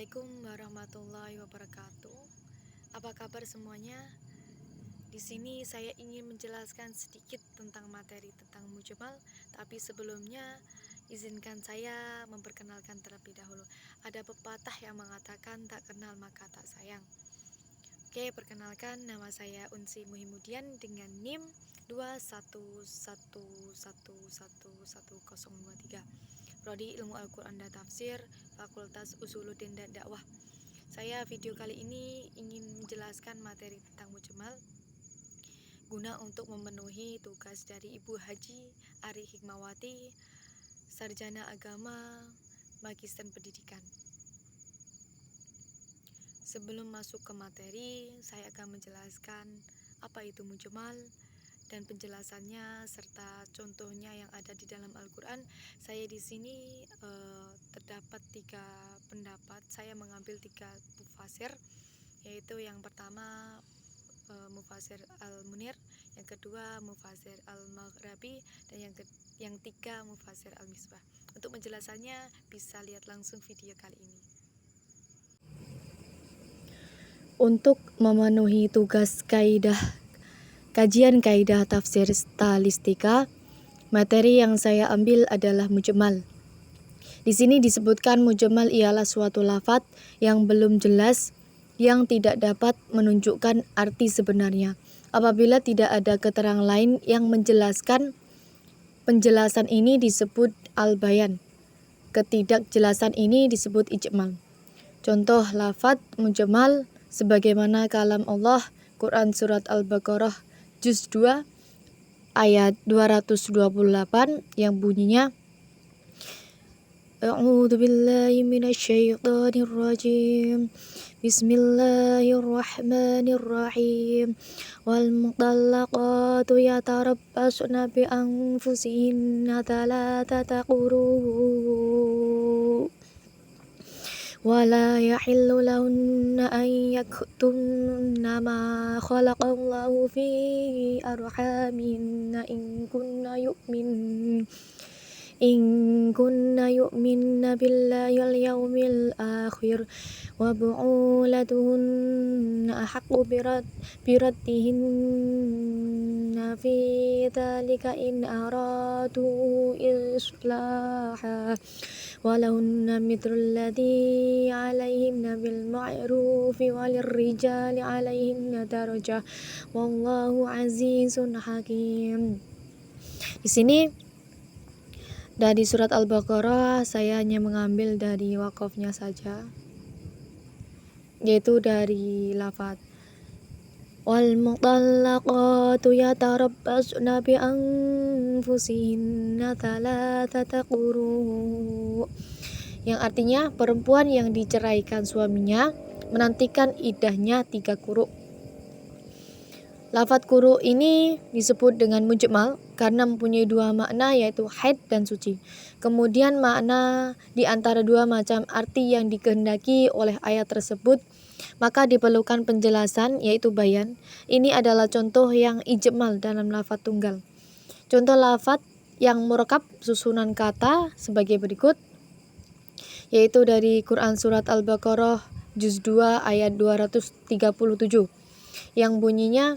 Assalamualaikum warahmatullahi wabarakatuh. Apa kabar semuanya? Di sini saya ingin menjelaskan sedikit tentang materi tentang mujmal, tapi sebelumnya izinkan saya memperkenalkan terlebih dahulu. Ada pepatah yang mengatakan tak kenal maka tak sayang. Oke, perkenalkan, nama saya Unsi Muhimudian dengan NIM 211111023. Prodi Ilmu Al-Quran dan Tafsir, Fakultas Usuluddin dan Dakwah. Saya video kali ini ingin menjelaskan materi tentang mujmal guna untuk memenuhi tugas dari Ibu Haji Ari Hikmawati, Sarjana Agama, Magister Pendidikan. Sebelum masuk ke materi, saya akan menjelaskan apa itu mujmal dan penjelasannya serta contohnya yang ada di dalam Al-Quran. Saya di sini terdapat 3 pendapat. Saya mengambil 3 mufasir, yaitu yang pertama mufasir Al-Munir, yang kedua mufasir Al-Maghrabi, dan yang ketiga mufasir Al-Misbah. Untuk penjelasannya bisa lihat langsung video kali ini. Untuk memenuhi tugas kajian kaidah tafsir stylistika, materi yang saya ambil adalah mujmal. Di sini disebutkan mujmal ialah suatu lafaz yang belum jelas, yang tidak dapat menunjukkan arti sebenarnya. Apabila tidak ada keterangan lain yang menjelaskan, penjelasan ini disebut al-bayan. Ketidakjelasan ini disebut ijmal. Contoh lafaz mujmal sebagaimana kalam Allah, Quran Surat Al-Baqarah Juz 2 ayat 228 yang bunyinya A'udzu billahi minasyaitonir rajim. Bismillahirrahmanirrahim. Wal mutallaqatu yatarabbasna bi anfusihinna thalathata quru. ولا يحل لهن أن يكتمن ما خلق الله في أرحامهن إن كن يؤمن بالله واليوم الآخر وبعولتهن أحق بردهن في ذلك إن أرادوا إصلاحا ولهن مثل الذي عليهن بالمعروف وللرجال عليهن درجة والله عزيز حكيم. Di sini dari surat Al-Baqarah saya hanya mengambil dari wakofnya saja, yaitu dari lafaz wal mutallaqatu yatarabbasna bi anfusihinna thalathata quru, yang artinya perempuan yang diceraikan suaminya menantikan iddahnya 3 quru. Lafaz quru ini disebut dengan mujmal karena mempunyai 2 makna, yaitu haid dan suci. Kemudian makna di antara 2 macam arti yang dikehendaki oleh ayat tersebut, maka diperlukan penjelasan, yaitu bayan. Ini adalah contoh yang ijmal dalam lafaz tunggal. Contoh lafaz yang murakab susunan kata sebagai berikut, yaitu dari Quran Surat Al-Baqarah Juz 2 ayat 237 yang bunyinya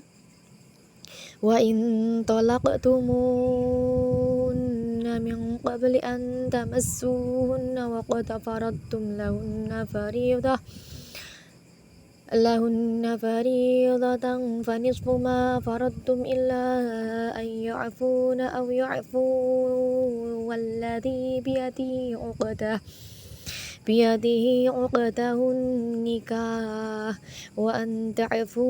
wa in talaqtumunna min qabli an tamassuhunna wa qad faradtum lahunna faridatan fanisfu ma faradtum illa an ya'funa aw ya'fu walladhi biyadihi uqdahun nikah wa an ta'fu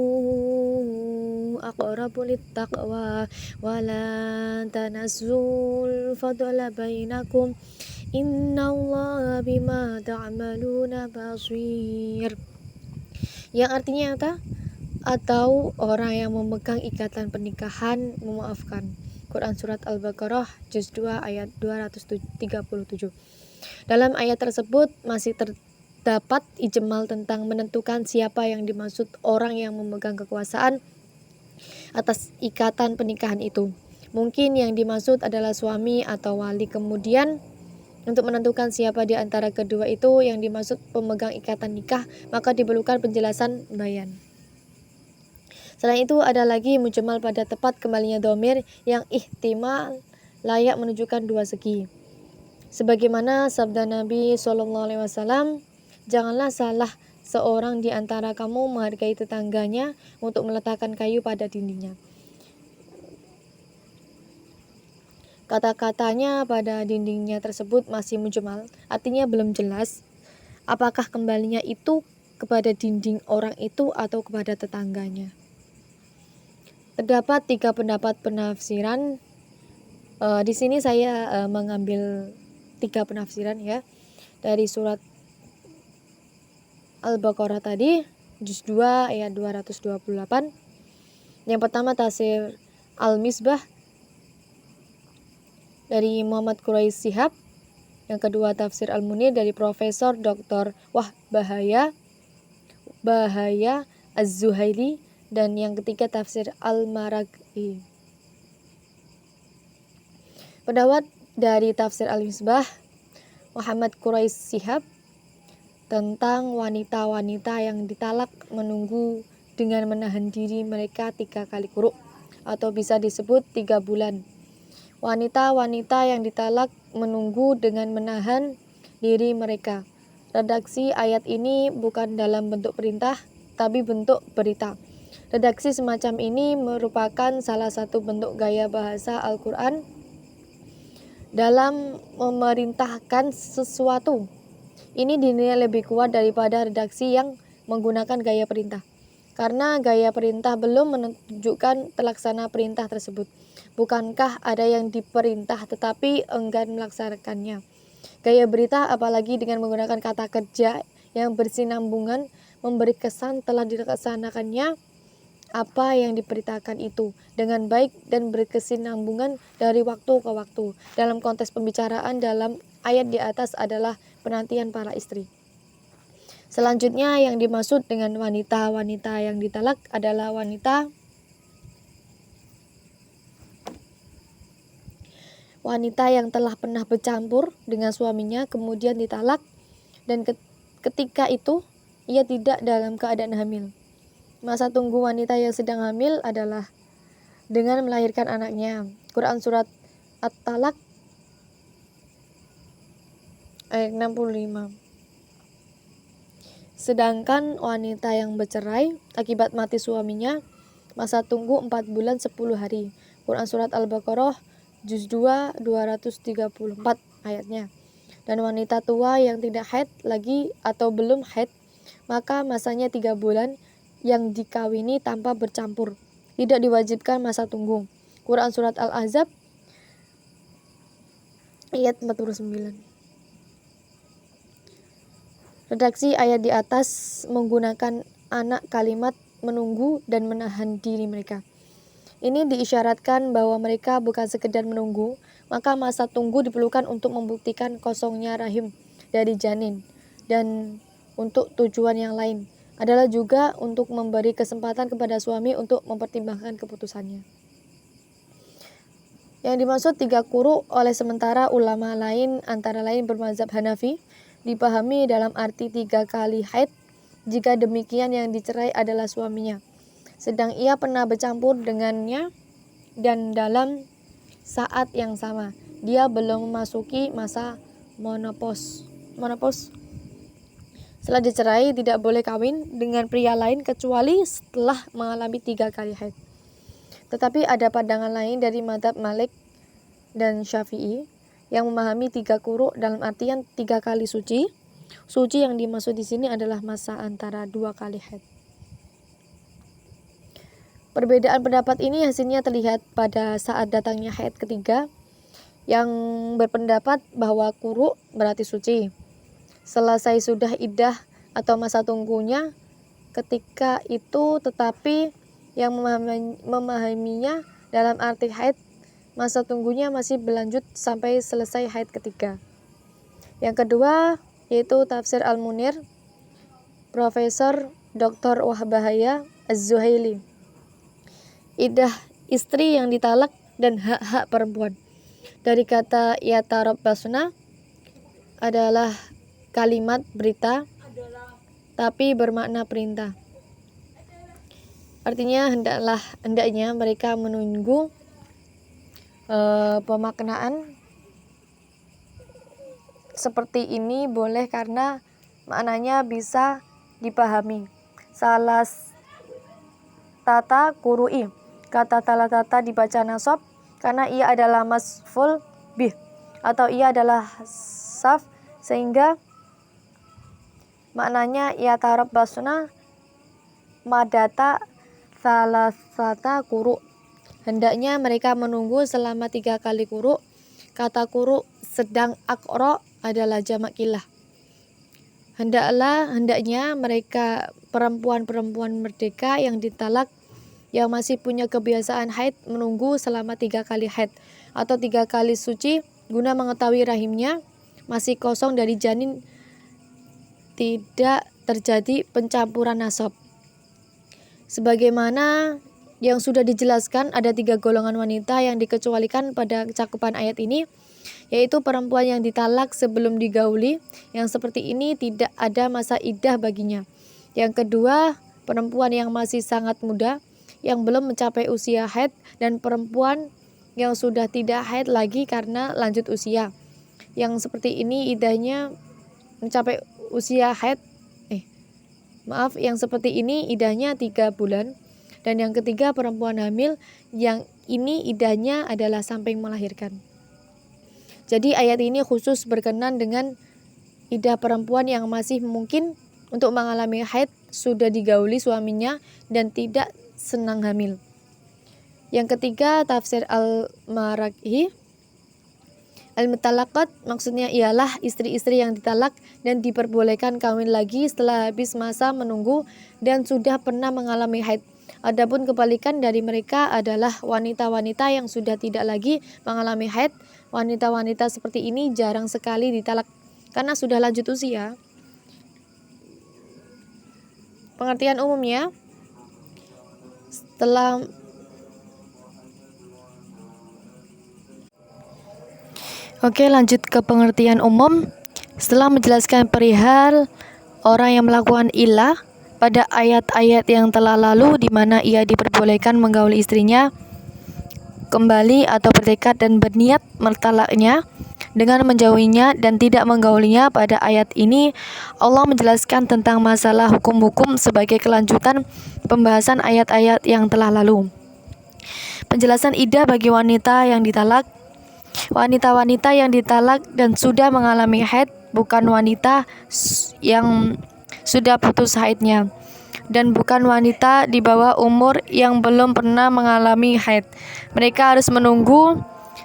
aqrabu littaqwa wa la tanazzul fadla bainakum innallaha bima ta'maluna basir, yang artinya atau orang yang memegang ikatan pernikahan memaafkan. Quran Surat Al-Baqarah Juz 2 ayat 237. Dalam ayat tersebut masih terdapat ijmal tentang menentukan siapa yang dimaksud orang yang memegang kekuasaan atas ikatan pernikahan itu. Mungkin yang dimaksud adalah suami atau wali. Kemudian Untuk menentukan siapa di antara kedua itu yang dimaksud pemegang ikatan nikah, maka diperlukan penjelasan bayan. Selain itu ada lagi mujmal pada tepat kembalinya dhamir yang ihtimal layak menunjukkan dua segi. Sebagaimana sabda Nabi SAW, janganlah salah seorang di antara kamu menghargai tetangganya untuk meletakkan kayu pada dindingnya. Kata-katanya pada dindingnya tersebut masih mujmal, artinya belum jelas apakah kembalinya itu kepada dinding orang itu atau kepada tetangganya. Terdapat 3 pendapat penafsiran. Di sini saya mengambil 3 penafsiran ya dari surat Al-Baqarah tadi, juz 2 ayat 228. Yang pertama tafsir Al-Misbah dari Muhammad Quraisy Shihab. Yang kedua tafsir Al-Munir dari Profesor Dr. Bahaya Az-Zuhaili. Dan yang ketiga tafsir Al-Maraghi. Pendapat dari tafsir Al-Misbah Muhammad Quraisy Shihab tentang wanita-wanita yang ditalak menunggu dengan menahan diri mereka 3 kali quru, atau bisa disebut 3 bulan. Wanita-wanita yang ditalak menunggu dengan menahan diri mereka. Redaksi ayat ini bukan dalam bentuk perintah, tapi bentuk berita. Redaksi semacam ini merupakan salah satu bentuk gaya bahasa Al-Quran dalam memerintahkan sesuatu. Ini dinilai lebih kuat daripada redaksi yang menggunakan gaya perintah, karena gaya perintah belum menunjukkan pelaksana perintah tersebut. Bukankah ada yang diperintah tetapi enggan melaksanakannya? Gaya berita, apalagi dengan menggunakan kata kerja yang bersinambungan, memberi kesan telah dilaksanakannya apa yang diperintahkan itu dengan baik dan berkesinambungan dari waktu ke waktu. Dalam konteks pembicaraan dalam ayat di atas adalah penantian para istri. Selanjutnya yang dimaksud dengan wanita-wanita yang ditalak adalah wanita yang telah pernah bercampur dengan suaminya kemudian ditalak, dan ketika itu ia tidak dalam keadaan hamil. Masa tunggu wanita yang sedang hamil adalah dengan melahirkan anaknya. Quran surat At-Talaq ayat 65. Sedangkan wanita yang bercerai akibat mati suaminya, masa tunggu 4 bulan 10 hari. Quran surat Al-Baqarah juz 2 234 ayatnya. Dan wanita tua yang tidak haid lagi atau belum haid, maka masanya 3 bulan yang dikawini tanpa bercampur, tidak diwajibkan masa tunggu. Quran surat Al-Ahzab ayat 49. Redaksi ayat di atas menggunakan anak kalimat menunggu dan menahan diri mereka. Ini diisyaratkan bahwa mereka bukan sekedar menunggu, maka masa tunggu diperlukan untuk membuktikan kosongnya rahim dari janin, dan untuk tujuan yang lain adalah juga untuk memberi kesempatan kepada suami untuk mempertimbangkan keputusannya. Yang dimaksud 3 quru oleh sementara ulama lain antara lain bermazhab Hanafi dipahami dalam arti 3 kali haid jika demikian yang dicerai adalah suaminya, sedang ia pernah bercampur dengannya dan dalam saat yang sama dia belum memasuki masa menopause. Setelah dicerai tidak boleh kawin dengan pria lain kecuali setelah mengalami 3 kali haid. Tetapi ada pandangan lain dari mazhab Malik dan Syafi'i yang memahami 3 quru dalam artian 3 kali suci. Suci yang dimaksud di sini adalah masa antara 2 kali haid. Perbedaan pendapat ini hasilnya terlihat pada saat datangnya haid ketiga, yang berpendapat bahwa quru berarti suci. Selesai sudah iddah atau masa tunggunya ketika itu, tetapi yang memahaminya dalam arti haid, masa tunggunya masih berlanjut sampai selesai haid ketiga. Yang kedua yaitu tafsir Al-Munir Profesor Dr. Bahaya Az-Zuhaili. Iddah istri yang ditalak dan hak-hak perempuan. Dari kata yatarabbasna adalah kalimat berita, tapi bermakna perintah. Artinya hendaknya mereka menunggu pemaknaan seperti ini boleh karena maknanya bisa dipahami. Salas tata kurui, kata talatata dibaca nasab karena ia adalah masful bih atau ia adalah saf, sehingga maknanya ia tarab basuna madata salasata kuru. Hendaknya mereka menunggu selama 3 kali kuru. Kata kuru sedang akro adalah jamak kilah. Hendaknya mereka perempuan-perempuan merdeka yang ditalak yang masih punya kebiasaan haid menunggu selama 3 kali haid atau 3 kali suci guna mengetahui rahimnya masih kosong dari janin, tidak terjadi pencampuran nasab. Sebagaimana yang sudah dijelaskan, ada 3 golongan wanita yang dikecualikan pada cakupan ayat ini, yaitu perempuan yang ditalak sebelum digauli, yang seperti ini tidak ada masa iddah baginya. Yang kedua, perempuan yang masih sangat muda, yang belum mencapai usia haid, dan perempuan yang sudah tidak haid lagi karena lanjut usia. Yang seperti ini iddahnya mencapai usia haid, yang seperti ini iddahnya 3 bulan. Dan yang ketiga, perempuan hamil, yang ini iddahnya adalah sampai melahirkan. Jadi ayat ini khusus berkenan dengan iddah perempuan yang masih mungkin untuk mengalami haid, sudah digauli suaminya dan tidak senang hamil. Yang ketiga, tafsir al-Maraghi, al-mutalaqat maksudnya ialah istri-istri yang ditalak dan diperbolehkan kawin lagi setelah habis masa menunggu dan sudah pernah mengalami haid. Adapun kebalikan dari mereka adalah wanita-wanita yang sudah tidak lagi mengalami haid. Wanita-wanita seperti ini jarang sekali ditalak karena sudah lanjut usia. Pengertian umumnya, lanjut ke pengertian umum. Setelah menjelaskan perihal orang yang melakukan ilah pada ayat-ayat yang telah lalu di mana ia diperbolehkan menggauli istrinya kembali atau bertekad dan berniat mentalaknya dengan menjauhinya dan tidak menggaulinya, pada ayat ini Allah menjelaskan tentang masalah hukum-hukum sebagai kelanjutan pembahasan ayat-ayat yang telah lalu. Penjelasan iddah bagi wanita yang ditalak. Wanita-wanita yang ditalak dan sudah mengalami haid bukan wanita yang sudah putus haidnya, dan bukan wanita di bawah umur yang belum pernah mengalami haid. Mereka harus menunggu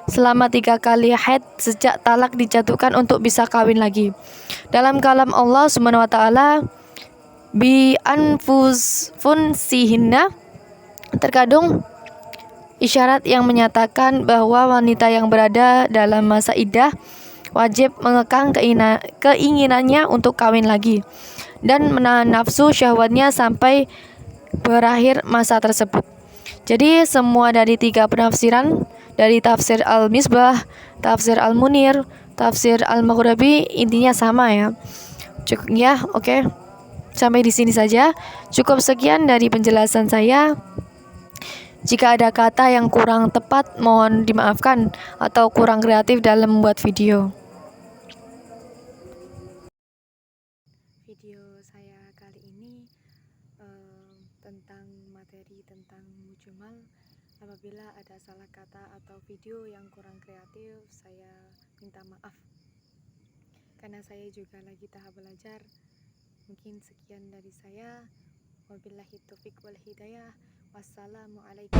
selama 3 kali haid sejak talak dijatuhkan untuk bisa kawin lagi. Dalam kalam Allah Subhanahu wa taala, bi anfusihinna, terkandung isyarat yang menyatakan bahwa wanita yang berada dalam masa iddah wajib mengekang keinginannya untuk kawin lagi dan menahan nafsu syahwatnya sampai berakhir masa tersebut. Jadi semua dari 3 penafsiran, dari tafsir al-Misbah, tafsir al-Munir, tafsir al-Maghribi, intinya sama ya. Cukup ya, oke. Sampai di sini saja. Cukup sekian dari penjelasan saya. Jika ada kata yang kurang tepat, mohon dimaafkan, atau kurang kreatif dalam membuat video. Video saya kali ini tentang materi tentang mujmal. Apabila ada salah kata atau video yang kurang kreatif, saya minta maaf karena saya juga lagi tahap belajar. Mungkin sekian dari saya. Wabillahi taufiq wal hidayah. Wassalamualaikum.